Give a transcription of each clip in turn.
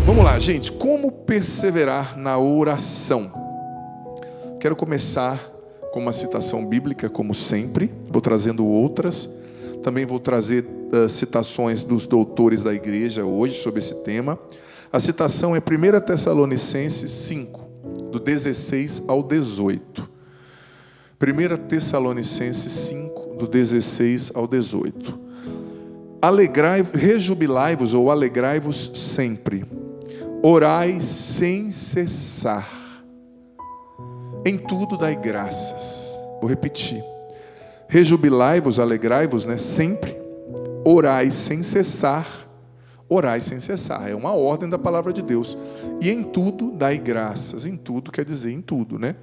Vamos lá, gente. Como perseverar na oração? Quero começar com uma citação bíblica, como sempre. Vou trazendo outras. Também vou trazer citações dos doutores da igreja hoje sobre esse tema. A citação é 1 Tessalonicenses 5, do 16 ao 18. 1 Tessalonicenses 5, do 16 ao 18. Rejubilai-vos ou alegrai-vos sempre. Orai sem cessar. Em tudo dai graças. Vou repetir. Rejubilai-vos, alegrai-vos, sempre. Orai sem cessar. Orai sem cessar. É uma ordem da palavra de Deus. E em tudo dai graças. Em tudo quer dizer em tudo, né?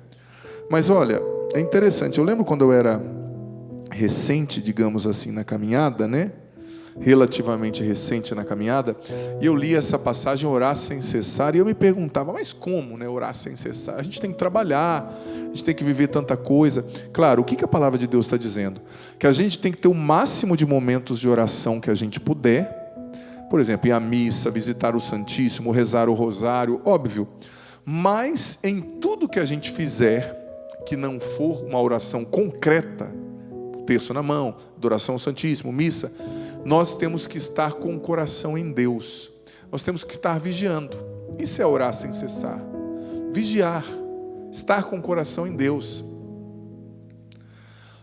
Mas olha, é interessante. Eu lembro quando eu era recente, digamos assim, na caminhada, né? Relativamente recente na caminhada, e eu li essa passagem, orar sem cessar, e eu me perguntava, mas como, né, orar sem cessar? A gente tem que trabalhar, a gente tem que viver tanta coisa. Claro, o que a palavra de Deus está dizendo? Que a gente tem que ter o máximo de momentos de oração que a gente puder, por exemplo, ir à missa, visitar o Santíssimo, rezar o rosário, óbvio, mas em tudo que a gente fizer, que não for uma oração concreta, terço na mão, adoração ao Santíssimo, missa, nós temos que estar com o coração em Deus. Nós temos que estar vigiando. Isso é orar sem cessar. Vigiar. Estar com o coração em Deus.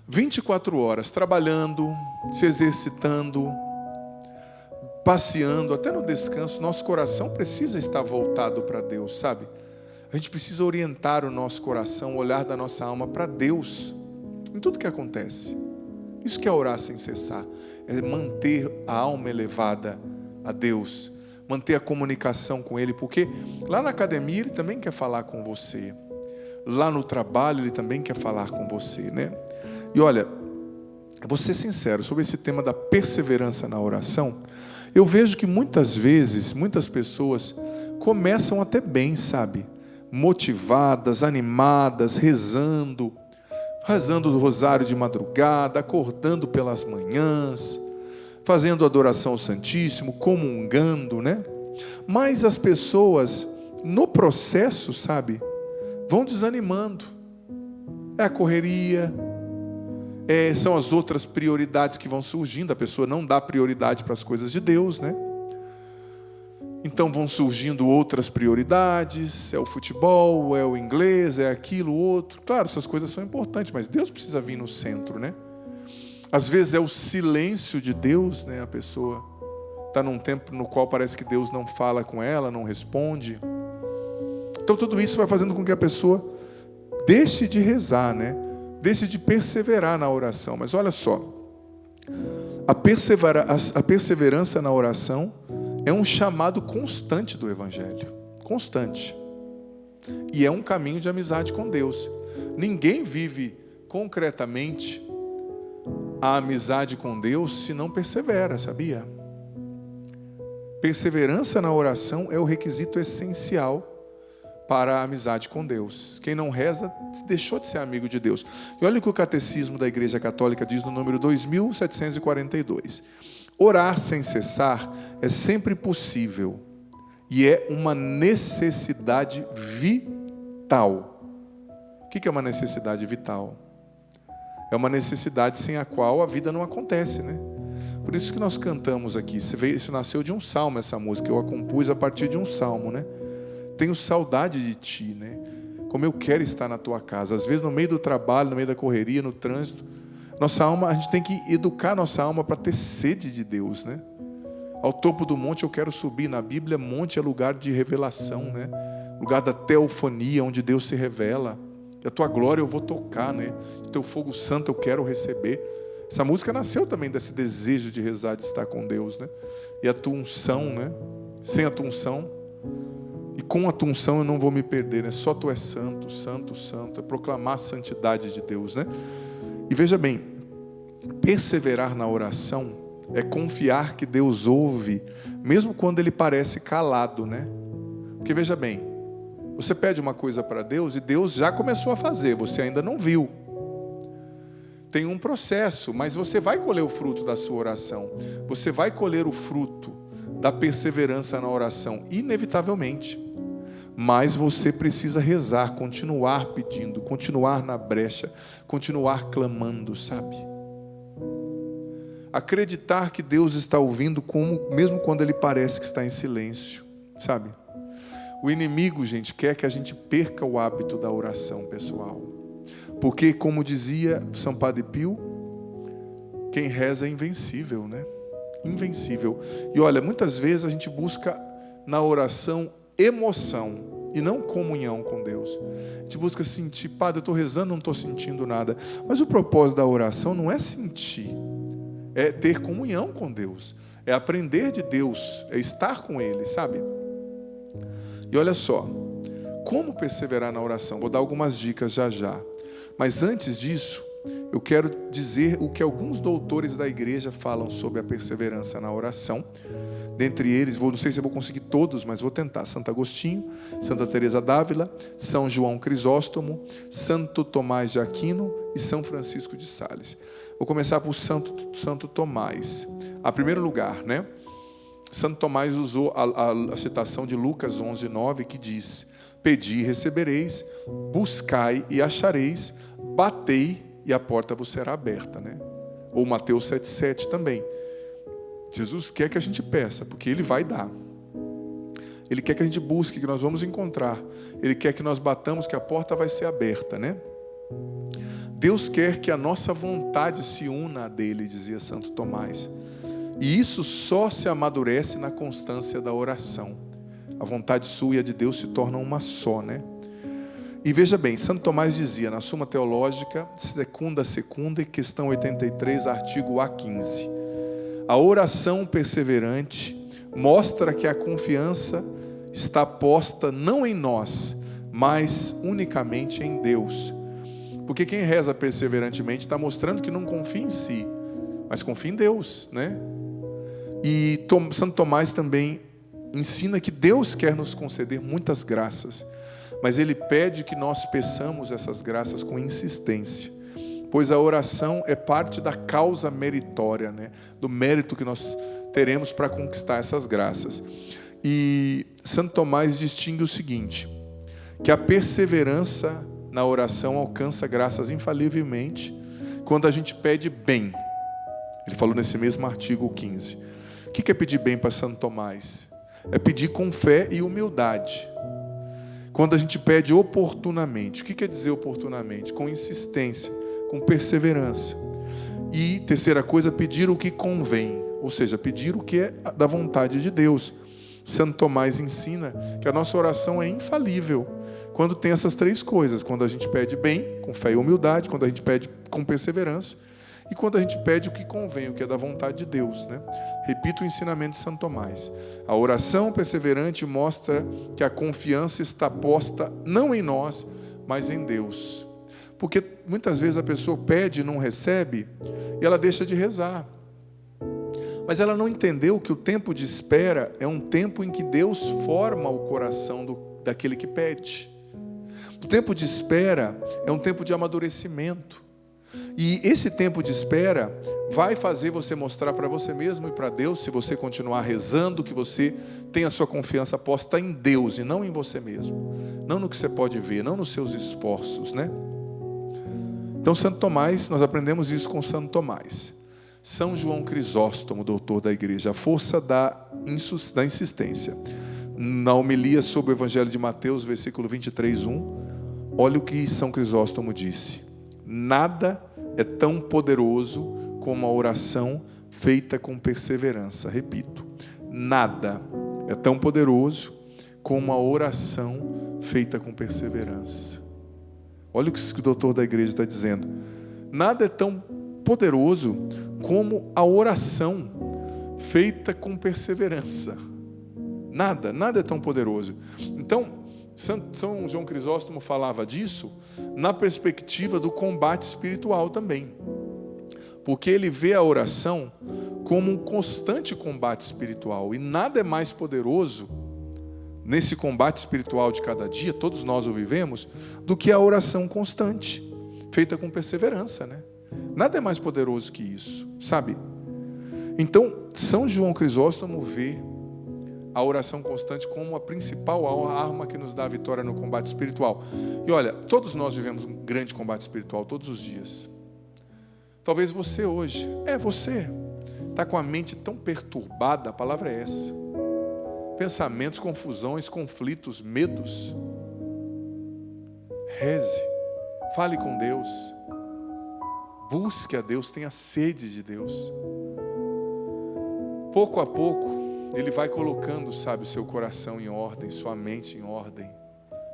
24 horas trabalhando, se exercitando, passeando, até no descanso. Nosso coração precisa estar voltado para Deus, sabe? A gente precisa orientar o nosso coração, o olhar da nossa alma para Deus. Em tudo que acontece. Isso que é orar sem cessar. É manter a alma elevada a Deus, manter a comunicação com Ele, porque lá na academia Ele também quer falar com você, lá no trabalho Ele também quer falar com você, né? E olha, vou ser sincero sobre esse tema da perseverança na oração. Eu vejo que muitas vezes, muitas pessoas começam até bem, sabe? Motivadas, animadas, rezando o rosário de madrugada, acordando pelas manhãs, fazendo adoração ao Santíssimo, comungando, né? Mas as pessoas, no processo, sabe, vão desanimando. É a correria, são as outras prioridades que vão surgindo. A pessoa não dá prioridade para as coisas de Deus, né? Então vão surgindo outras prioridades, é o futebol, é o inglês, é aquilo, outro. Claro, essas coisas são importantes, mas Deus precisa vir no centro, né? Às vezes é o silêncio de Deus, né? A pessoa está num tempo no qual parece que Deus não fala com ela, não responde. Então tudo isso vai fazendo com que a pessoa deixe de rezar, né? Deixe de perseverar na oração. Mas olha só, a perseverança na oração é um chamado constante do Evangelho. Constante. E é um caminho de amizade com Deus. Ninguém vive concretamente a amizade com Deus se não persevera, sabia? Perseverança na oração é o requisito essencial para a amizade com Deus. Quem não reza, deixou de ser amigo de Deus. E olha o que o Catecismo da Igreja Católica diz no número 2742. Orar sem cessar é sempre possível e é uma necessidade vital. O que é uma necessidade vital? É uma necessidade sem a qual a vida não acontece, né? Por isso que nós cantamos aqui. Isso nasceu de um salmo, essa música. Eu a compus a partir de um salmo, né? Tenho saudade de ti, né? Como eu quero estar na tua casa. Às vezes no meio do trabalho, no meio da correria, no trânsito, nossa alma, a gente tem que educar nossa alma para ter sede de Deus, né? Ao topo do monte eu quero subir. Na Bíblia, monte é lugar de revelação, né? Lugar da teofania, onde Deus se revela. E a tua glória eu vou tocar, né? O teu fogo santo eu quero receber. Essa música nasceu também desse desejo de rezar, de estar com Deus, né? E a tua unção, né? Sem a tua unção, e com a tua unção eu não vou me perder, né? Só tu és santo, santo, santo. É proclamar a santidade de Deus, né? E veja bem, perseverar na oração é confiar que Deus ouve, mesmo quando Ele parece calado, né? Porque veja bem, você pede uma coisa para Deus e Deus já começou a fazer, você ainda não viu. Tem um processo, mas você vai colher o fruto da sua oração. Você vai colher o fruto da perseverança na oração? Inevitavelmente. Mas você precisa rezar, continuar pedindo, continuar na brecha, continuar clamando, sabe? Acreditar que Deus está ouvindo, mesmo quando Ele parece que está em silêncio, sabe? O inimigo, gente, quer que a gente perca o hábito da oração, pessoal. Porque, como dizia São Padre Pio, quem reza é invencível, né? Invencível. E olha, muitas vezes a gente busca na oração emoção e não comunhão com Deus. A gente busca sentir, Padre, eu estou rezando, não estou sentindo nada. Mas o propósito da oração não é sentir, é ter comunhão com Deus, é aprender de Deus, é estar com Ele, sabe? E olha só, como perseverar na oração? Vou dar algumas dicas já já. Mas antes disso, eu quero dizer o que alguns doutores da igreja falam sobre a perseverança na oração. Dentre eles, não sei se eu vou conseguir todos, mas vou tentar. Santo Agostinho, Santa Teresa d'Ávila, São João Crisóstomo, Santo Tomás de Aquino e São Francisco de Sales. Vou começar por Santo Tomás. A primeiro lugar, né? Santo Tomás usou a citação de Lucas 11:9, que diz: pedi e recebereis, buscai e achareis, batei e a porta vos será aberta, né? Ou Mateus 7:7 também. Jesus quer que a gente peça, porque Ele vai dar. Ele quer que a gente busque, que nós vamos encontrar. Ele quer que nós batamos, que a porta vai ser aberta, né? Deus quer que a nossa vontade se una a dele, dizia Santo Tomás. E isso só se amadurece na constância da oração. A vontade sua e a de Deus se tornam uma só, né? E veja bem, Santo Tomás dizia na Suma Teológica, secunda, questão 83, artigo A15. A oração perseverante mostra que a confiança está posta não em nós, mas unicamente em Deus. Porque quem reza perseverantemente está mostrando que não confia em si, mas confia em Deus, né? E Santo Tomás também ensina que Deus quer nos conceder muitas graças, mas Ele pede que nós peçamos essas graças com insistência, pois a oração é parte da causa meritória, né? Do mérito que nós teremos para conquistar essas graças. E Santo Tomás distingue o seguinte, que a perseverança na oração alcança graças infalivelmente quando a gente pede bem. Ele falou nesse mesmo artigo 15. O que é pedir bem para Santo Tomás? É pedir com fé e humildade. Quando a gente pede oportunamente. O que quer dizer oportunamente? Com insistência, com perseverança. E terceira coisa, pedir o que convém. Ou seja, pedir o que é da vontade de Deus. Santo Tomás ensina que a nossa oração é infalível quando tem essas três coisas. Quando a gente pede bem, com fé e humildade. Quando a gente pede com perseverança. E quando a gente pede o que convém, o que é da vontade de Deus, né? Repito o ensinamento de Santo Tomás. A oração perseverante mostra que a confiança está posta não em nós, mas em Deus. Porque muitas vezes a pessoa pede e não recebe, e ela deixa de rezar. Mas ela não entendeu que o tempo de espera é um tempo em que Deus forma o coração daquele que pede. O tempo de espera é um tempo de amadurecimento. E esse tempo de espera vai fazer você mostrar para você mesmo e para Deus, se você continuar rezando, que você tem a sua confiança posta em Deus e não em você mesmo. Não no que você pode ver, não nos seus esforços, né? Então Santo Tomás, nós aprendemos isso com Santo Tomás. São João Crisóstomo, doutor da igreja, a força da insistência. Na homilia sobre o Evangelho de Mateus, versículo 23:1, olha o que São Crisóstomo disse. Nada é tão poderoso como a oração feita com perseverança. Repito, nada é tão poderoso como a oração feita com perseverança. Olha o que o doutor da igreja está dizendo. Nada é tão poderoso como a oração feita com perseverança. Nada é tão poderoso. Então, São João Crisóstomo falava disso na perspectiva do combate espiritual também. Porque ele vê a oração como um constante combate espiritual. E nada é mais poderoso nesse combate espiritual de cada dia, todos nós o vivemos, do que a oração constante, feita com perseverança, né? Nada é mais poderoso que isso, sabe? Então, São João Crisóstomo vê a oração constante como a principal arma que nos dá a vitória no combate espiritual. E olha, todos nós vivemos um grande combate espiritual todos os dias. Talvez você hoje, você está com a mente tão perturbada, a palavra é essa. Pensamentos, confusões, conflitos, medos. Reze, fale com Deus, busque a Deus, tenha sede de Deus. Pouco a pouco, Ele vai colocando, sabe, o seu coração em ordem, sua mente em ordem.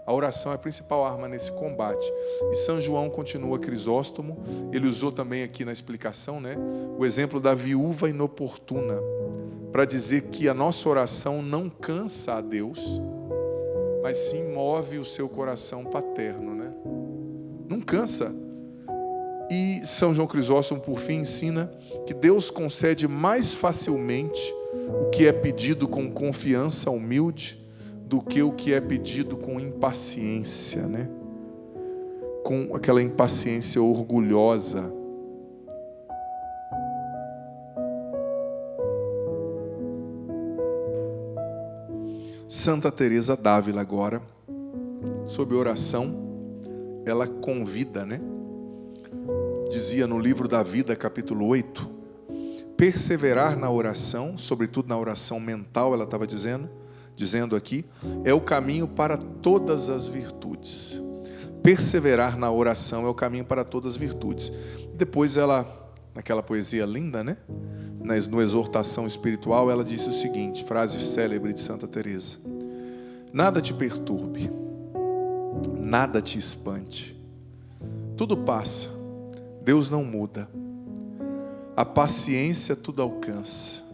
A oração é a principal arma nesse combate. E São João continua Crisóstomo, ele usou também aqui na explicação, né, o exemplo da viúva inoportuna, para dizer que a nossa oração não cansa a Deus, mas sim move o seu coração paterno, né? Não cansa. E São João Crisóstomo, por fim, ensina que Deus concede mais facilmente o que é pedido com confiança humilde do que o que é pedido com impaciência, né? Com aquela impaciência orgulhosa. Santa Teresa d'Ávila agora, sobre oração, ela convida, né? Dizia no livro da vida, capítulo 8, perseverar na oração, sobretudo na oração mental, ela estava dizendo aqui, é o caminho para todas as virtudes. Perseverar na oração é o caminho para todas as virtudes. Depois ela, naquela poesia linda, né? No Exortação Espiritual, ela disse o seguinte, frase célebre de Santa Teresa: nada te perturbe, nada te espante, tudo passa, Deus não muda, a paciência tudo alcança,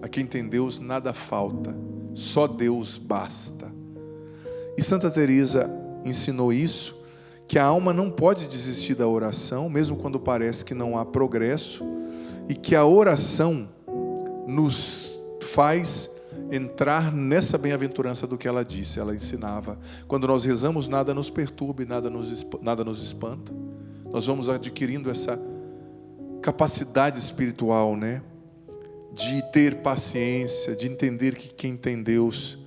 a quem tem Deus nada falta, só Deus basta. E Santa Teresa ensinou isso, que a alma não pode desistir da oração, mesmo quando parece que não há progresso, e que a oração nos faz entrar nessa bem-aventurança do que ela disse, ela ensinava. Quando nós rezamos, nada nos perturba e nada nos espanta. Nós vamos adquirindo essa capacidade espiritual, né? De ter paciência, de entender que quem tem Deus,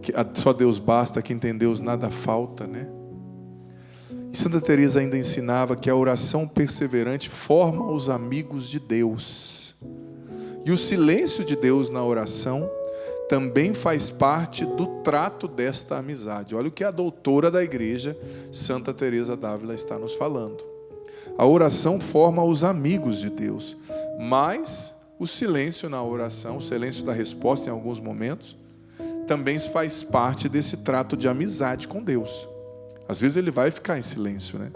que só Deus basta, quem tem Deus nada falta, né? E Santa Teresa ainda ensinava que a oração perseverante forma os amigos de Deus. E o silêncio de Deus na oração também faz parte do trato desta amizade. Olha o que a doutora da igreja, Santa Teresa d'Ávila, está nos falando. A oração forma os amigos de Deus, mas o silêncio na oração, o silêncio da resposta em alguns momentos, também faz parte desse trato de amizade com Deus. Às vezes Ele vai ficar em silêncio, né?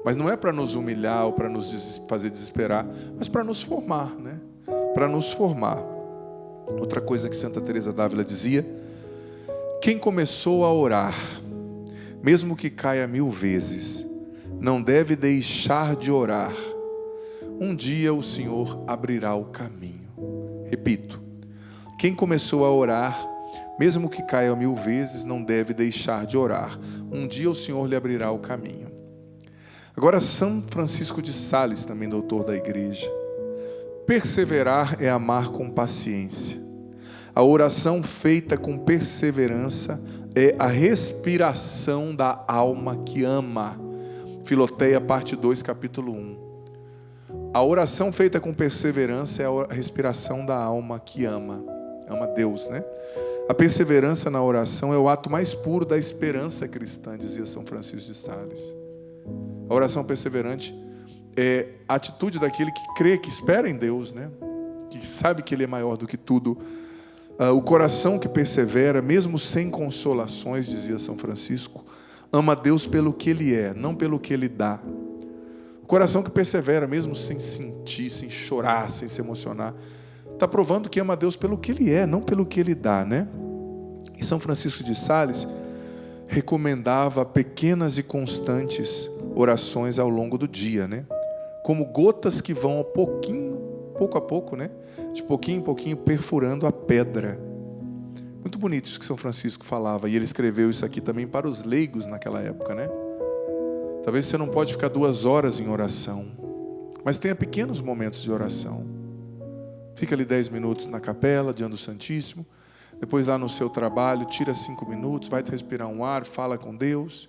Mas não é para nos humilhar ou para nos fazer desesperar, mas para nos formar, né? Para nos formar. Outra coisa que Santa Teresa d'Ávila dizia: quem começou a orar, mesmo que caia 1000 vezes, não deve deixar de orar. Um dia o Senhor abrirá o caminho. Repito, quem começou a orar, mesmo que caia 1000 vezes, não deve deixar de orar. Um dia o Senhor lhe abrirá o caminho. Agora, São Francisco de Sales, também doutor da igreja. Perseverar é amar com paciência. A oração feita com perseverança é a respiração da alma que ama. Filoteia, parte 2, capítulo 1. A oração feita com perseverança é a respiração da alma que ama. Ama Deus, né? A perseverança na oração é o ato mais puro da esperança cristã, dizia São Francisco de Sales. A oração perseverante é a atitude daquele que crê, que espera em Deus, né? Que sabe que Ele é maior do que tudo. O coração que persevera, mesmo sem consolações, dizia São Francisco, ama Deus pelo que Ele é, não pelo que Ele dá. O coração que persevera, mesmo sem sentir, sem chorar, sem se emocionar, está provando que ama Deus pelo que Ele é, não pelo que Ele dá, né? E São Francisco de Sales recomendava pequenas e constantes orações ao longo do dia, né? Como gotas que vão pouco a pouco, né? De pouquinho em pouquinho perfurando a pedra. Muito bonito isso que São Francisco falava. E ele escreveu isso aqui também para os leigos naquela época, né? Talvez você não pode ficar 2 horas em oração, mas tenha pequenos momentos de oração. Fica ali 10 minutos na capela, diante do Santíssimo, Depois lá no seu trabalho, tira 5 minutos, vai respirar um ar, fala com Deus.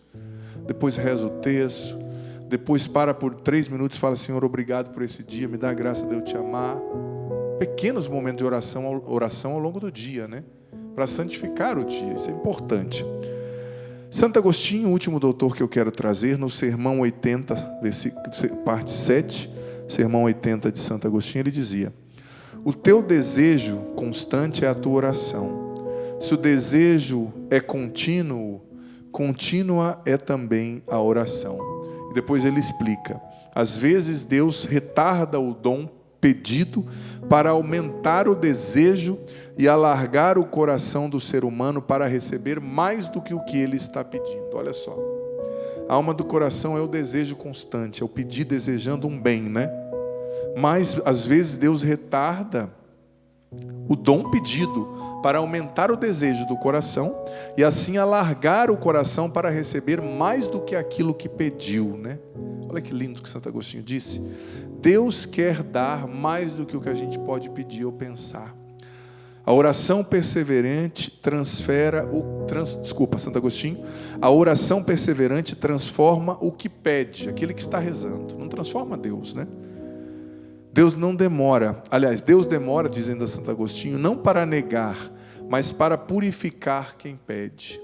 Depois reza o texto. Depois para por 3 minutos e fala: Senhor, obrigado por esse dia, me dá a graça de eu te amar. Pequenos momentos de oração ao longo do dia, né? Para santificar o dia, isso é importante. Santo Agostinho, o último doutor que eu quero trazer, no Sermão 80, parte 7, Sermão 80 de Santo Agostinho, ele dizia: o teu desejo constante é a tua oração. Se o desejo é contínuo, contínua é também a oração. E depois ele explica: às vezes Deus retarda o dom pedido para aumentar o desejo e alargar o coração do ser humano para receber mais do que o que ele está pedindo. Olha só, a alma do coração é o desejo constante, é o pedir desejando um bem, né? Mas às vezes Deus retarda o dom pedido para aumentar o desejo do coração e assim alargar o coração para receber mais do que aquilo que pediu, né? Olha que lindo que Santo Agostinho disse. Deus quer dar mais do que o que a gente pode pedir ou pensar. A oração perseverante Santo Agostinho, a oração perseverante transforma o que pede, aquele que está rezando. Não transforma Deus, né? Deus não demora, aliás, Deus demora, dizendo a Santo Agostinho, não para negar, mas para purificar quem pede.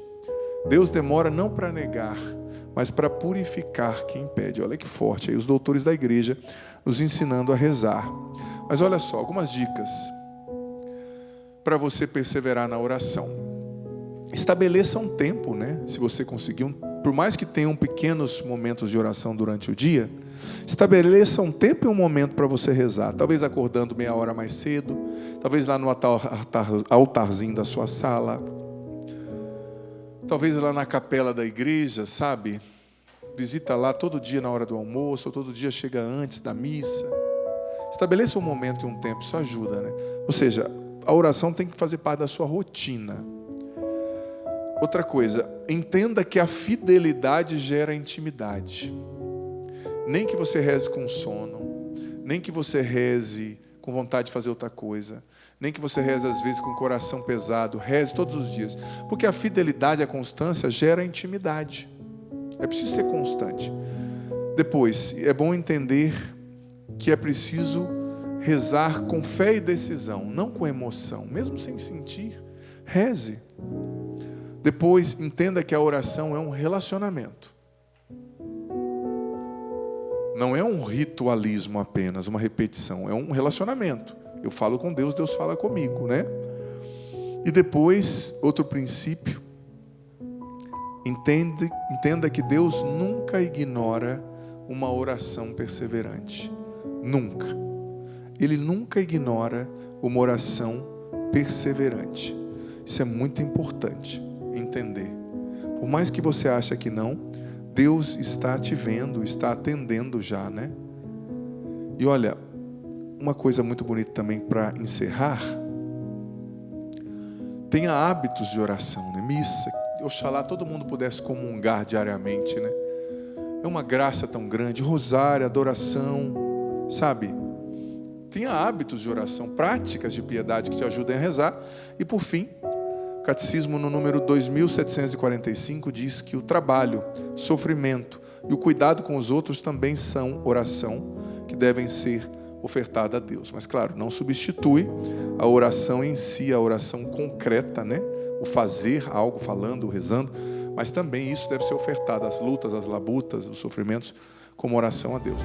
Deus demora não para negar, mas para purificar quem pede. Olha que forte aí, os doutores da igreja nos ensinando a rezar. Mas olha só, algumas dicas para você perseverar na oração. Estabeleça um tempo, né? Se você conseguir, por mais que tenham pequenos momentos de oração durante o dia, estabeleça um tempo e um momento para você rezar. Talvez acordando meia hora mais cedo, talvez lá no altarzinho da sua sala, talvez lá na capela da igreja, sabe? Visita lá todo dia na hora do almoço, ou todo dia chega antes da missa. Estabeleça um momento e um tempo, isso ajuda, né? Ou seja, a oração tem que fazer parte da sua rotina. Outra coisa, entenda que a fidelidade gera intimidade. Nem que você reze com sono, nem que você reze com vontade de fazer outra coisa, nem que você reze às vezes com o coração pesado, reze todos os dias. Porque a fidelidade, a constância gera intimidade. É preciso ser constante. Depois, é bom entender que é preciso rezar com fé e decisão, não com emoção, mesmo sem sentir, reze. Depois, entenda que a oração é um relacionamento. Não é um ritualismo apenas, uma repetição, é um relacionamento. Eu falo com Deus, Deus fala comigo, né? E depois, outro princípio, entenda que Deus nunca ignora uma oração perseverante. Nunca. Ele nunca ignora uma oração perseverante. Isso é muito importante entender. Por mais que você ache que não, Deus está te vendo, está atendendo já, né? E olha, uma coisa muito bonita também para encerrar. Tenha hábitos de oração, né? Missa. Oxalá todo mundo pudesse comungar diariamente, né? É uma graça tão grande. Rosário, adoração, sabe? Tenha hábitos de oração, práticas de piedade que te ajudem a rezar. E por fim, o Catecismo no número 2745 diz que o trabalho, sofrimento e o cuidado com os outros também são oração que devem ser ofertada a Deus. Mas claro, não substitui a oração em si, a oração concreta, né? O fazer algo, falando, rezando, mas também isso deve ser ofertado, as lutas, as labutas, os sofrimentos, como oração a Deus.